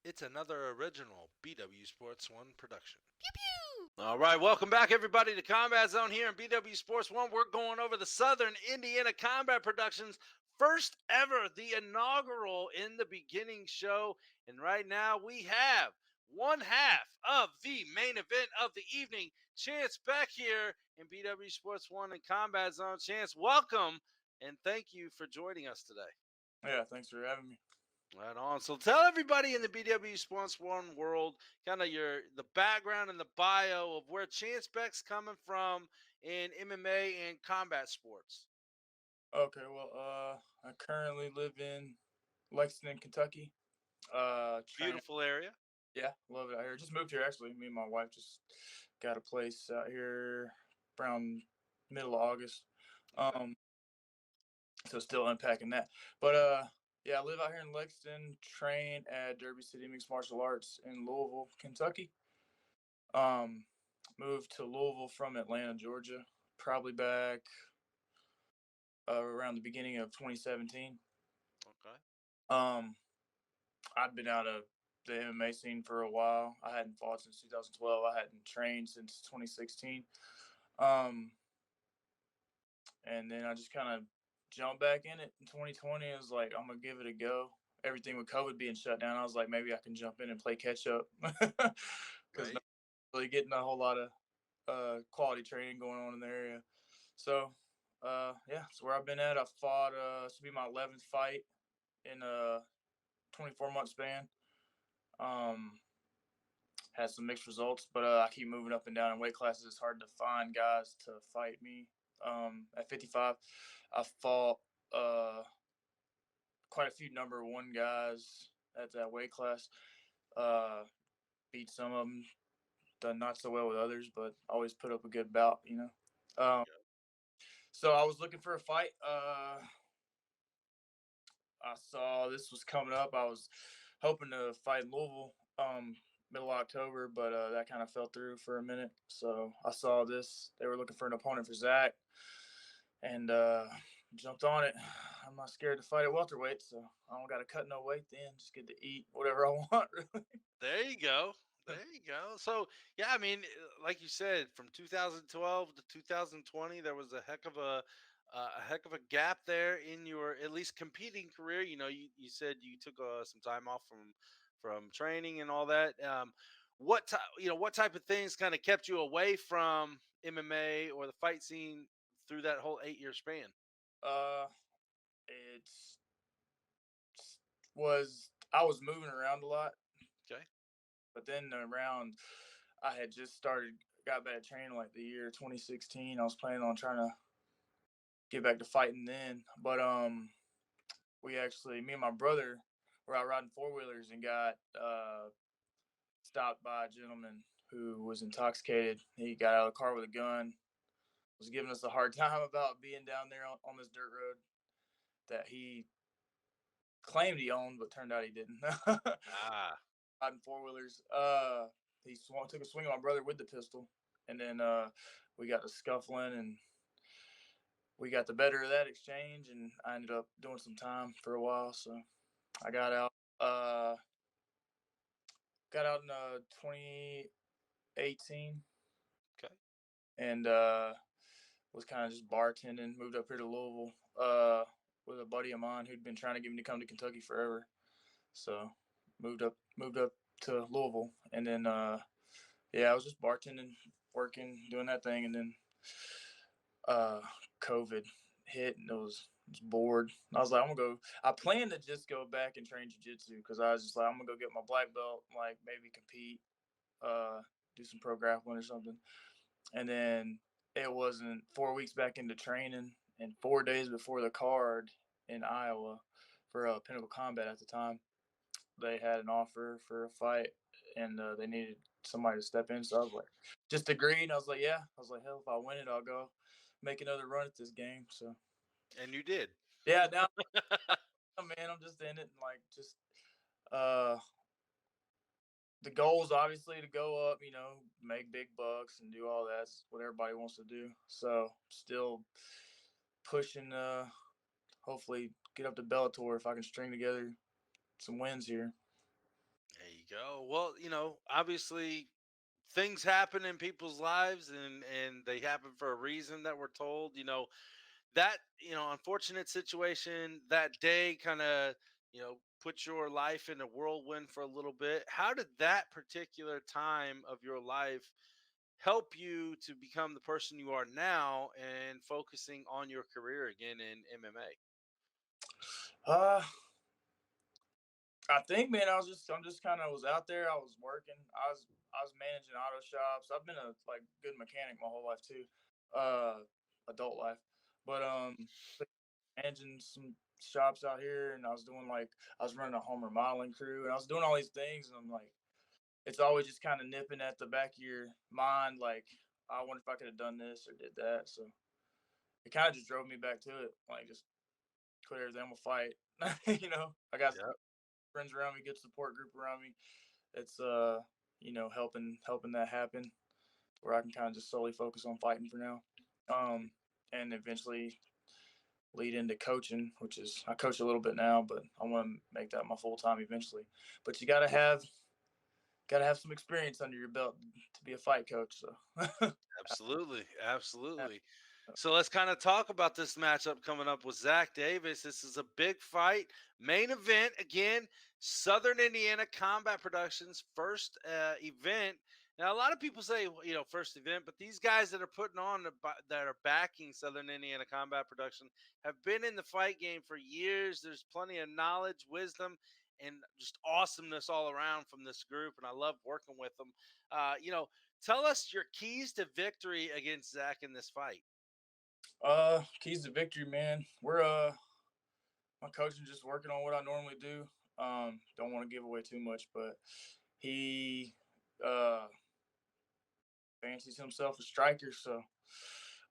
It's another original BW Sports One production. Pew pew! All right, welcome back, everybody, to Combat Zone here in BW Sports One. We're going over the Southern Indiana Combat Productions first ever, the inaugural in the beginning show. And right now we have one half of the main event of the evening. Chance Beck here in BW Sports One and Combat Zone. Chance, welcome and thank you for joining us today. Yeah, thanks for having me. Right on. So tell everybody in the BW Sports One world kind of the background and the bio of where Chance Beck's coming from in MMA and combat sports. Okay, I currently live in Lexington, Kentucky. Train. Beautiful area. Yeah, love it out here. Just moved here actually. Me and my wife just got a place out here around middle of August. Okay. Um, so still unpacking that. But yeah, I live out here in Lexington. Train at Derby City Mixed Martial Arts in Louisville, Kentucky. Um, moved to Louisville from Atlanta, Georgia. Probably back around the beginning of 2017. Okay. Um, I'd been out of the MMA scene for a while. I hadn't fought since 2012. I hadn't trained since 2016. Um, and then I just kind of jumped back in it in 2020. I was like, I'm gonna give it a go. Everything with COVID being shut down, I was like, maybe I can jump in and play catch up because not Right. really getting a whole lot of quality training going on in the area. So, yeah, that's where I've been at. I fought. This will be my 11th fight in a 24-month span. Um, had some mixed results, but I keep moving up and down in weight classes. It's hard to find guys to fight me. At 55, I fought quite a few number one guys at that weight class. Uh, beat some of them, done not so well with others, but always put up a good bout. There you Um, go. so I was looking for a fight. I saw this was coming up. I was hoping to fight in Louisville middle of October, but that kind of fell through for a minute. So I saw this. They were looking for an opponent for Zach, and jumped on it. I'm not scared to fight at welterweight, so I don't got to cut no weight then. Just get to eat whatever I want, really. There you go. There you go. So yeah, I mean, like you said, from 2012 to 2020, there was a heck of a gap there in your at least competing career. You said you took some time off from training and all that. What type of things kind of kept you away from MMA or the fight scene through that whole 8 year span? uh, it's was I was moving around a lot, Okay. but then around I had just got back training like the year 2016. I was planning on trying to get back to fighting then, but me and my brother were out riding four wheelers and got stopped by a gentleman who was intoxicated. He got out of the car with a gun, was giving us a hard time about being down there on this dirt road that he claimed he owned, but turned out he didn't. Ah, Riding four wheelers. Took a swing at my brother with the pistol, and then we got to scuffling, and we got the better of that exchange, and I ended up doing some time for a while. So I got out. Got out in 2018, okay. and was kind of just bartending. Moved up here to Louisville with a buddy of mine who'd been trying to get me to come to Kentucky forever. So moved up to Louisville, and then yeah, I was just bartending, working, doing that thing, and then uh, COVID hit, and was bored. I was like, I'm gonna go. I planned to just go back and train jujitsu because I was just like, I'm gonna go get my black belt, like maybe compete, uh, do some pro grappling or something. And then it wasn't 4 weeks back into training, and 4 days before the card in Iowa for Pinnacle Combat at the time, they had an offer for a fight, and they needed somebody to step in. So I was like, just agreed. And I was like, yeah. I was like, hell, if I win it, I'll go make another run at this game. So And you did. yeah, now man, I'm just in it and like just uh the goal is obviously to go up, make big bucks and do all that. That's what everybody wants to do. So still pushing hopefully get up to Bellator if I can string together some wins here. go. Well, obviously things happen in people's lives and they happen for a reason that we're told. That, unfortunate situation that day kind of, put your life in a whirlwind for a little bit. How did that particular time of your life help you to become the person you are now and focusing on your career again in MMA? Uh, I think, man, I'm just kind of was out there. I was working. I was managing auto shops. I've been a like good mechanic my whole life too, uh, adult life. But managing some shops out here, and I was running a home remodeling crew, and I was doing all these things, and I'm like, it's always just kind of nipping at the back of your mind, like, I wonder if I could have done this or did that. So it kind of just drove me back to it, like just quit everything. I'm gonna fight. I got Yeah. friends around me, good support group around me. It's helping that happen where I can kind of just solely focus on fighting for now. Um and eventually lead into coaching, which is I coach a little bit now, but I want to make that my full time eventually. But you gotta have some experience under your belt to be a fight coach. So Absolutely, absolutely. So let's kind of talk about this matchup coming up with Zach Davis. This is a big fight, main event again. Southern Indiana Combat Productions first event. Now a lot of people say first event, but these guys that are putting on that are backing Southern Indiana Combat Production have been in the fight game for years. There's plenty of knowledge, wisdom, and just awesomeness all around from this group, and I love working with them. Tell us your keys to victory against Zach in this fight. keys to victory, man. My coaching just working on what I normally do. Don't want to give away too much, but he uh fancies himself a striker, so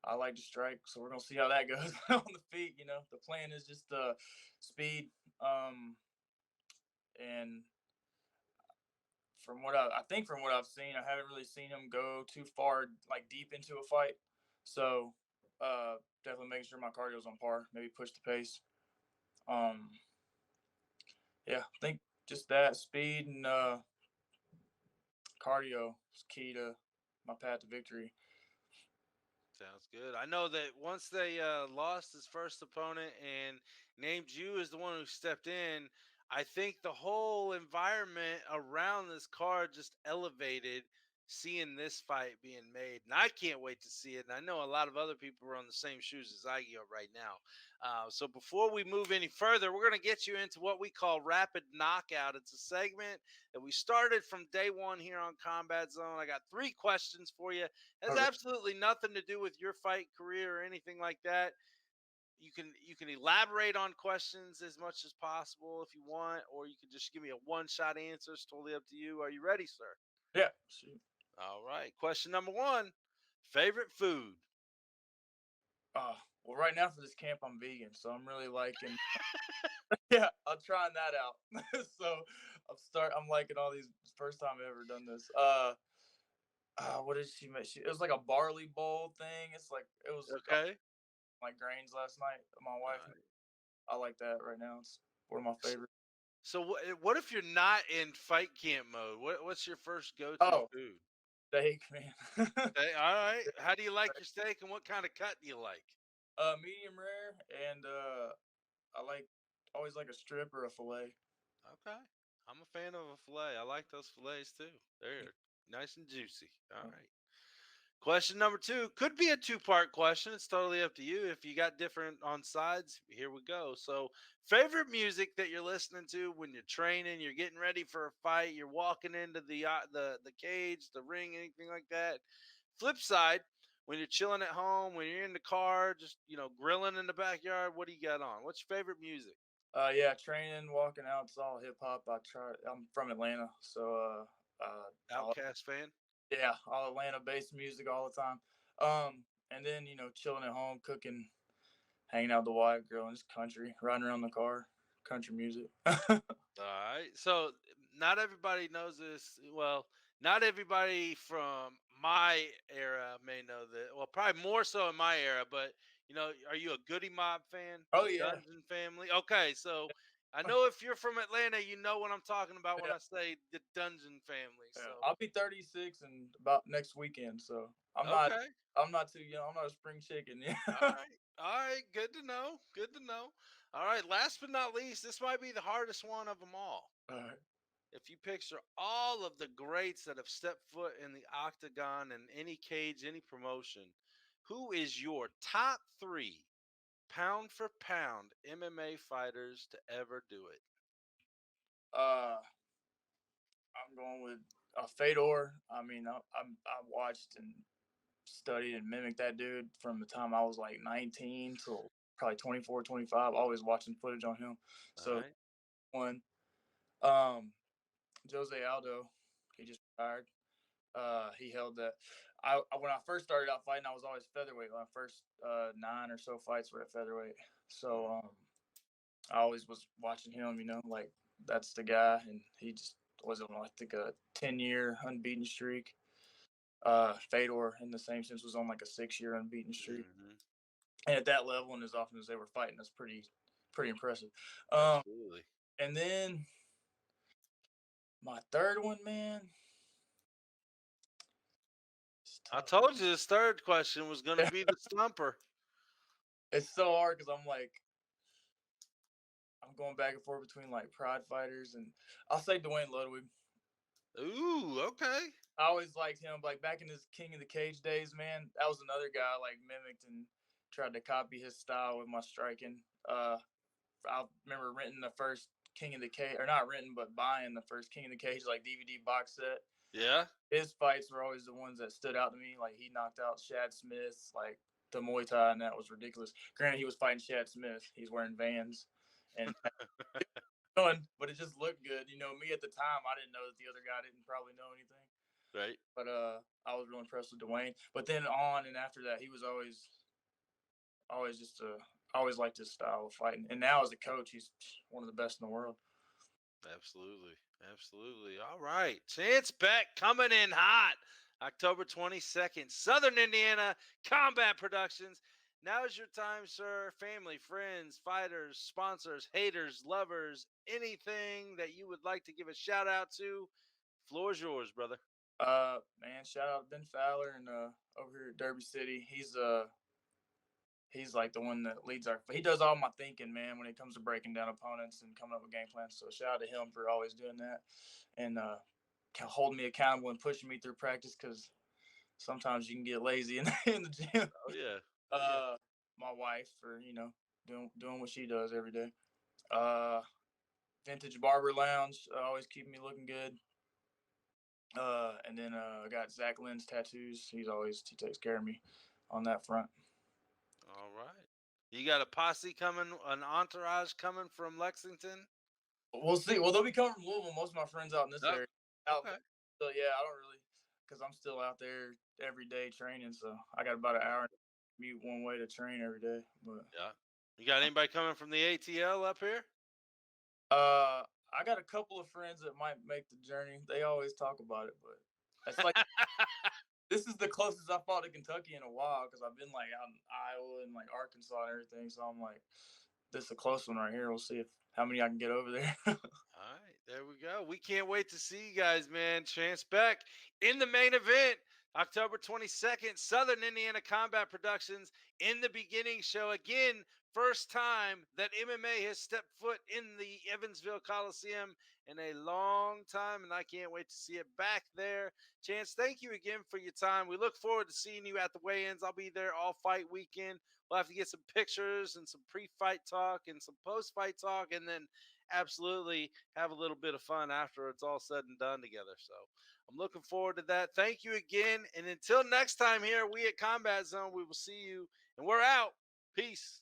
I like to strike. So we're gonna see how that goes on the feet. The plan is just speed. And I think from what I've seen, I haven't really seen him go too far, like deep into a fight. So definitely making sure my cardio's on par. Maybe push the pace. Um, yeah, I think just that speed and cardio is key to my path to victory. Sounds good. I know that once they lost his first opponent and named you as the one who stepped in, I think the whole environment around this card just elevated seeing this fight being made. And I can't wait to see it. And I know a lot of other people are on the same shoes as I are right now. So before we move any further, we're going to get you into what we call Rapid Knockout. It's a segment that we started from day one here on Combat Zone. I got 3 questions for you. Has Okay. absolutely nothing to do with your fight career or anything like that. You can elaborate on questions as much as possible if you want, or you can just give me a one-shot answer. It's totally up to you. Are you ready, sir? Yeah. Shoot. All right. Question number one: favorite food. Uh, well, right now for this camp, I'm vegan, so I'm really liking. Yeah, I'm trying that out. So I'm liking all these. First time I've ever done this. What did she make? It was like a barley bowl thing. It was Okay. like grains last night. My All wife. right. I like that right now. It's one of my S- favorites. So what if you're not in fight camp mode? What's your first go-to Oh, food? steak, man. Okay. All right. How do you like your steak, and what kind of cut do you like? Medium rare, and I like always like a strip or a fillet. Okay. I'm a fan of a fillet. I like those fillets too. They're nice and juicy. All right. Question number two could be a two-part question. It's totally up to you. If you got different on sides, here we go. So, favorite music that you're listening to when you're training, you're getting ready for a fight, you're walking into the cage, the ring, anything like that. Flip side, when you're chilling at home, when you're in the car, just grilling in the backyard, what do you got on? What's your favorite music? Yeah, training, walking out, it's all hip hop. I'm from Atlanta, so all, Outcast fan. yeah, all Atlanta based music all the time. And then chilling at home, cooking, hanging out with the wife, girl, and just country, riding around the car, country music. All right. So not everybody knows this. Well, not everybody from my era may know that. Well, probably more so in my era, but are you a Goody Mob fan? Oh The yeah, Dungeon Family? Okay, so I know if you're from Atlanta, you know what I'm talking about when I say the Dungeon family. Yeah. So I'll be 36 and about next weekend, so okay, I'm not too young. I'm not a spring chicken. all Yeah. right, all right, good to know. Good to know. All right, last but not least, this might be the hardest one of them all. All right. If you picture all of the greats that have stepped foot in the octagon in any cage, any promotion, who is your top 3 pound for pound MMA fighters to ever do it? Uh, I'm going with Fedor. I mean, I watched and studied and mimicked that dude from the time I was like 19 till probably 24, 25. Always watching footage on him. All So right. one, um, Jose Aldo, he just retired. He held that. When I first started out fighting, I was always featherweight. My first 9 or so fights were at featherweight. So I always was watching him. Like that's the guy, and he just was on I think a 10-year unbeaten streak. Fedor, in the same sense, was on like a 6-year unbeaten streak, Mm-hmm. and at that level, and as often as they were fighting, that's pretty impressive. Um, Absolutely. and then my third one, man, it's I tough. told you this third question was going to be the stumper. It's so hard because I'm going back and forth between like pride fighters, and I'll say Dwayne Ludwig. Ooh, okay. I always liked him. Like back in his King of the Cage days, man, that was another guy I like mimicked and tried to copy his style with my striking. I remember renting the first King of the Cage, or not renting, but buying the first King of the Cage like DVD box set. Yeah. His fights were always the ones that stood out to me. Like he knocked out Shad Smith, like the Muay Thai, and that was ridiculous. Granted, he was fighting Shad Smith. He's wearing Vans, and fun, but it just looked good. Me at the time, I didn't know that the other guy didn't probably know anything. Right. But I was real impressed with Dwayne. But then on and after that, he was always just I always liked his style of fighting. And now as a coach, he's one of the best in the world. Absolutely. Absolutely. All right. Chance Beck coming in hot. October 22nd, Southern Indiana Combat Productions. Now is your time, sir. Family, friends, fighters, sponsors, haters, lovers, anything that you would like to give a shout out to. Floor is yours, brother. Man, shout out to Ben Fowler and over here at Derby City. He's like the one that leads he does all my thinking, man, when it comes to breaking down opponents and coming up with game plans. So shout out to him for always doing that and holding me accountable and pushing me through practice because sometimes you can get lazy in the gym. Oh, yeah. Oh, yeah. Uh, my wife for doing what she does every day. Uh, Vintage Barber Lounge always keeping me looking good. And then I got Zach Lynn's tattoos. He takes care of me on that front. All right. You got a posse coming, an entourage coming from Lexington? We'll see. Well, they'll be coming from Louisville. Most of my friends out in this Oh, area. okay. So yeah, I don't really, because I'm still out there every day training. So I got about an hour commute one way to train every day. But Yeah. You got anybody coming from the ATL up here? I got a couple of friends that might make the journey. They always talk about it, but it's like this is the closest I fought to Kentucky in a while because I've been like out in Iowa and like Arkansas and everything. So I'm like, this is a close one right here. We'll see how many I can get over there. All right, there we go. We can't wait to see you guys, man. Chance Beck in the main event, October 22nd, Southern Indiana Combat Productions in the beginning show. Again, first time that MMA has stepped foot in the Evansville Coliseum in a long time, and I can't wait to see it back there. Chance, thank you again for your time. We look forward to seeing you at the weigh-ins. I'll be there all fight weekend. We'll have to get some pictures and some pre-fight talk and some post-fight talk, and then absolutely have a little bit of fun after it's all said and done together. So I'm looking forward to that. Thank you again. And until next time here, we at Combat Zone, we will see you and we're out. Peace.